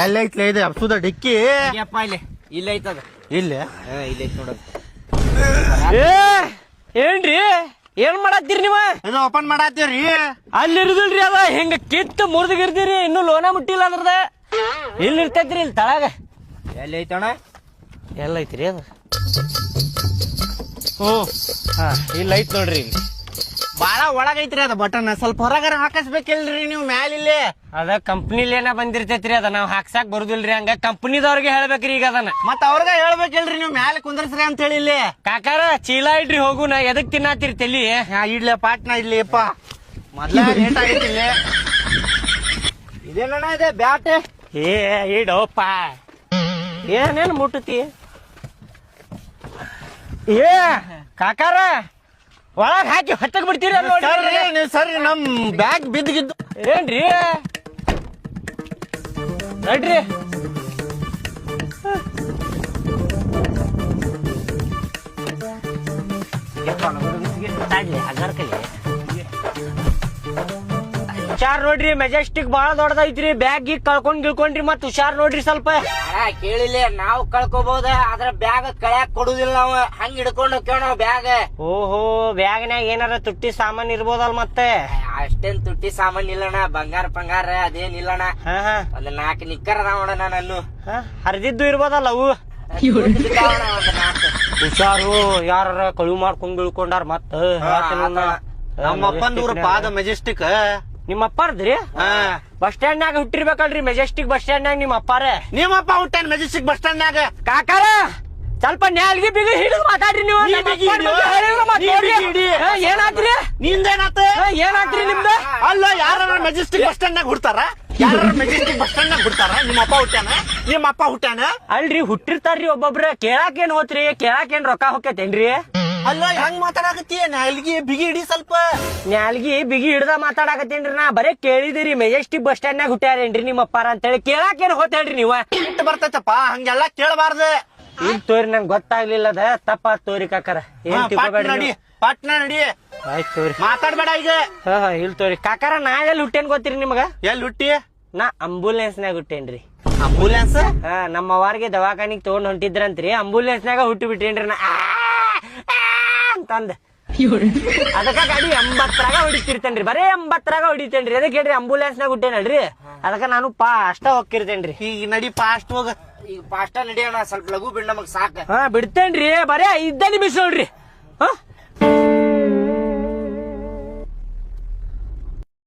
ಎಲ್ಲ ಐತ್ಲೆ ಇದೆ ಅಪ್ಸುದ ಡಿಕ್ಕಿ ಯಪ್ಪ ಇಲ್ಲಿ ಇಲ್ಲ ಐತದ ಇಲ್ಲೇ ಇಲ್ಲ ಐತ್ ನೋಡ. ಏನ್ರಿ ಏನ್ ಮಾಡತ್ತೀರಿ ನೀವ? ಇದು ಓಪನ್ ಮಾಡತ್ತೀರಿ. ಅಲ್ಲಿ ಇರುದಿಲ್ರಿ ಅದ ಹಿಂಗ ಕಿತ್ತು ಮುರಿದಿರ್ತೀರಿ ಇನ್ನು ಲೋನ ಮುಟ್ಟಿಲ್ಲ ಅದ್ರದ. ಇಲ್ಲಿ ಇರ್ತೈತ್ರಿ ಇಲ್ಲಿ ತಳಗ. ಎಲ್ಲಿ ಐತಣ್ಣ? ಎಲ್ಲ ಐತ್ರಿ ಅದ. ಹಾ ಇಲ್ಲ ಐತ್ ನೋಡ್ರಿ. ಬಾಳ ಒಳಗೈತ್ರಿ ಅದ ಬಟನ್. ಸ್ವಲ್ಪ ಹೊರಗಾರ ಹಾಕಿಸ್ಬೇಕಿಲ್ರಿ ನೀವು ಮ್ಯಾಲಿಲ್ಲಿ. ಅದ ಕಂಪ್ನಿಲೇನ ಬಂದಿರ್ತೈತ್ರಿ ಅದ ನಾವ್ ಹಾಕ್ಸಾಕ್ ಬರುದಿಲ್ರಿ. ಹಂಗ ಕಂಪ್ನಿದವ್ರಿಗೆ ಹೇಳ್ಬೇಕ್ರಿ ಈಗ ಅದನ್ನ. ಮತ್ತ ಅವ್ರಗ ಹೇಳ್ಬೇಕಿಲ್ರಿ ನೀವು ಮ್ಯಾಲೆ ಕುಂದರ್ಸ್ರಿ ಅಂತ ಹೇಳಿ ಇಲ್ಲಿ. ಕಾಕಾರ ಚೀಲ ಇಡ್ರಿ ಹೋಗುನ. ಎದಕ್ ತಿನ್ನಾತಿರಿ ತಲಿ? ಇಡ್ಲೆ ಪಾಟ್ನ ಇಡ್ಲಿ ಅಪ್ಪ. ಮೊದ್ಲ ಲೇಟ್ ಆಗೈತಿ ಇಲ್ಲಿ. ಇದೇನಣ್ಣ ಇದೆ ಬ್ಯಾಟ್? ಏ ಇಡೋಪ್ಪ. ಏನೇನ್ ಮುಟ್ಟತಿ? ಏ ಕಾಕಾರ ಒಳಗ್ ಹಾಕಿ ಹೊತ್ತಕ್ ಬಿಡ್ತೀರಿ ನೋಡಿ. ಸರಿ ನಮ್ ಬ್ಯಾಗ್ ಬಿದ್ದಿದ್ದು ಏನ್ರಿ ನಡ್ರಿ. ಹುಷಾರ್ ನೋಡ್ರಿ, ಮೆಜೆಸ್ಟಿಕ್ ಬಾಳ ದೊಡ್ಡದೈತ್ರಿ. ಬ್ಯಾಗ್ ಈಗ ಕಳ್ಕೊಂಡ್ರಿ ಮತ್ ಹುಷಾರ್ ನೋಡ್ರಿ ಸ್ವಲ್ಪ. ಕೇಳಿಲ್ಲ, ನಾವು ಕಳ್ಕೊಬಹುದ ಆದ್ರ ಬ್ಯಾಗ್ ಕಳ್ಯಾಕ್ ಕೊಡುದಿಲ್ಲ ನಾವು. ಹಂಗ ಹಿಡ್ಕೊಂಡು ಹೋಗ್ತೇವ್ ನಾವ್ ಬ್ಯಾಗ್. ಓಹೋ, ಬ್ಯಾಗ್ನ್ಯಾಗ ಏನಾರ ತುಟ್ಟಿ ಸಾಮಾನ್ ಇರ್ಬೋದಲ್ ಮತ್ತೆ? ಅಷ್ಟೇನ್ ತುಟ್ಟಿ ಸಾಮಾನ್ ಇಲ್ಲಣ್ಣ, ಬಂಗಾರ ಪಂಗಾರ ಅದೇನಿಲ್ಲಣ್ಣ. ಒಂದ್ 4 ನಿಕ್ಕರ್ ಅದಾವಣ್ಣ ನಾನು. ಹರಿದಿದ್ದು ಇರ್ಬೋದಲ್ಲ ಅವು. ಹುಷಾರು, ಯಾರ ಕಳು ಮಾಡ್ಕೊಂಡ್ ಬೀಳ್ಕೊಂಡಾರ ಮತ್ತ. ನಮ್ಮಪ್ಪಂದ ಊರ ಪಾದ ಮೆಜೆಸ್ಟಿಕ್. ನಿಮ್ಮ ಅಪ್ಪಾರ್ದ್ರಿ? ಬಸ್ ಸ್ಟ್ಯಾಂಡ್ ನಾಗ ಹುಟ್ಟಿರ್ಬೇಕಲ್ರಿ, ಮೆಜೆಸ್ಟಿಕ್ ಬಸ್ ಸ್ಟ್ಯಾಂಡ್ ನಾಗ ನಿಮ್ಮ ಅಪ್ಪಾರ. ನಿಮ್ಮಪ್ಪ ಹುಟ್ಟಾನ ಮೆಜೆಸ್ಟಿಕ್ ಬಸ್ ಸ್ಟ್ಯಾಂಡ್ ನಾಗ. ಕಾಕಾರ ಸ್ವಲ್ಪ ನ್ಯಾಲ್ಗಿ ಬಿಗಿ ಹಿಡಿದು ಮಾತಾಡ್ರಿ ನೀವು. ಏನಾದ್ರಿ ನಿಂದೇನಾತ? ಏನಾದ್ರಿ ನಿಮ್ದ? ಅಲ್ಲ, ಯಾರ ಮೆಜೆಸ್ಟಿಕ್ ಬಸ್ ಸ್ಟ್ಯಾಂಡ್ ನಾಗ ಹುಡ್ತಾರ? ಯಾರ ಮೆಜೆಸ್ಟಿಕ್ ಬಸ್ ಸ್ಟ್ಯಾಂಡ್ ನಾಗ ಹುಡ್ತಾರ? ನಿಮ್ಮಪ್ಪ ಹುಟ್ಟಾನ? ಅಲ್ರಿ ಹುಟ್ಟಿರ್ತಾರ್ರಿ ಒಬ್ಬೊಬ್ರ. ಕೇಳಾಕೇನ್ ಹೋತ್ರಿ? ಕೇಳಾಕೇನ್ ರೊಕ್ಕ ಹೋಗ್ತೇನ್ರಿ? ಅಲ್ಲ, ಹೆಂಗ್ ಮಾತಾಡಕತ್ತಿ? ನಾಲ್ಗಿ ಬಿಗಿ ಹಿಡಿ ಸ್ವಲ್ಪ. ನ್ಯಾಲ್ಗಿ ಬಿಗಿ ಹಿಡ್ದ ಮಾತಾಡಕತ್ತೇನ್ರಿ. ನಾ ಬರೇ ಕೇಳಿದಿರಿ ಮೆಜೆಸ್ಟಿಕ್ ಬಸ್ ಸ್ಟ್ಯಾಂಡ್ ನಾಗ ಹುಟ್ಟ್ಯಾರೇನ್ರಿ ನಿಮ್ಮ ಅಪ್ಪಾರ ಅಂತ ಹೇಳಿ. ಕೇಳಾಕೇನ್ ಹೋತೇಳ್ರಿ ನೀವ? ಇಟ್ಟು ಬರ್ತೈತಪ್ಪ, ಹಂಗೆಲ್ಲಾ ಕೇಳಬಾರ್ದು. ಈಗ ತೋರಿ ನಂಗೆ ಗೊತ್ತಾಗ್ಲಿಲ್ಲ ಅದ. ತಪ್ಪ ತೋರಿ ಕಾಕಾರ. ಏನ್ ತಿಳ್ಕೊಬೇಡ್ರಿ. ಪಾಟ್ನ ನಡಿ. ಆಯ್ತು ತೋರಿ, ಮಾತಾಡ್ಬೇಡ ಈಗ. ಇಲ್ ತೋರಿ ಕಾಕಾರ. ನಾ ಎಲ್ಲಿ ಹುಟ್ಟೇನ್ ಗೊತ್ತೀರಿ ನಿಮಗ? ಎಲ್ಲಿ ಹುಟ್ಟಿ? ನಾ ಆಂಬುಲೆನ್ಸ್ ನಾಗ ಹುಟ್ಟೇನ್ರಿ. ಆಂಬುಲೆನ್ಸ್? ನಮ್ಮ ಅವ್ವಾರಿಗೆ ದವಾಖಾನಿಗ್ ತಗೊಂಡ್ ಹೊಂಟಿದ್ರಂತ್ರಿ. ಆಂಬುಲೆನ್ಸ್ ನಾಗ ಹುಟ್ಟಿ ಬಿಟ್ಟೇನ್ರಿ ನಾ ಅಂತಂದ. ಅದಕ್ಕ ಗಾಡಿ 80ರಾಗ ಹೊಡಿತಿರ್ತೇನ್ರಿ. ಬರೇ 80ರಾಗ ಹೊಡಿತೇನ್ರಿ. ಅದಕ್ಕೆ ಹೇಳ್ರಿ ಆಂಬುಲೆನ್ಸ್ ನಾಗ ಹುಟ್ಟೇನಲ್ರಿ. ಅದಕ್ಕ ನಾನು ಅಷ್ಟ ಹೋಗ್ತಿರ್ತೇನ್ರಿ. ಈಗ ನಡಿ, ಫಾಸ್ಟ್ ಹೋಗ. ಈಗ ಫಾಸ್ಟ್ ನಡಿಯೋಣ, ಸ್ವಲ್ಪ ಲಘು ಬಿಡ್ ನಮಗ್ ಸಾಕ. ಬಿಡ್ತೇನ್ರಿ. ಬರೇ 5 ನಿಮಿಷ ನೋಡ್ರಿ.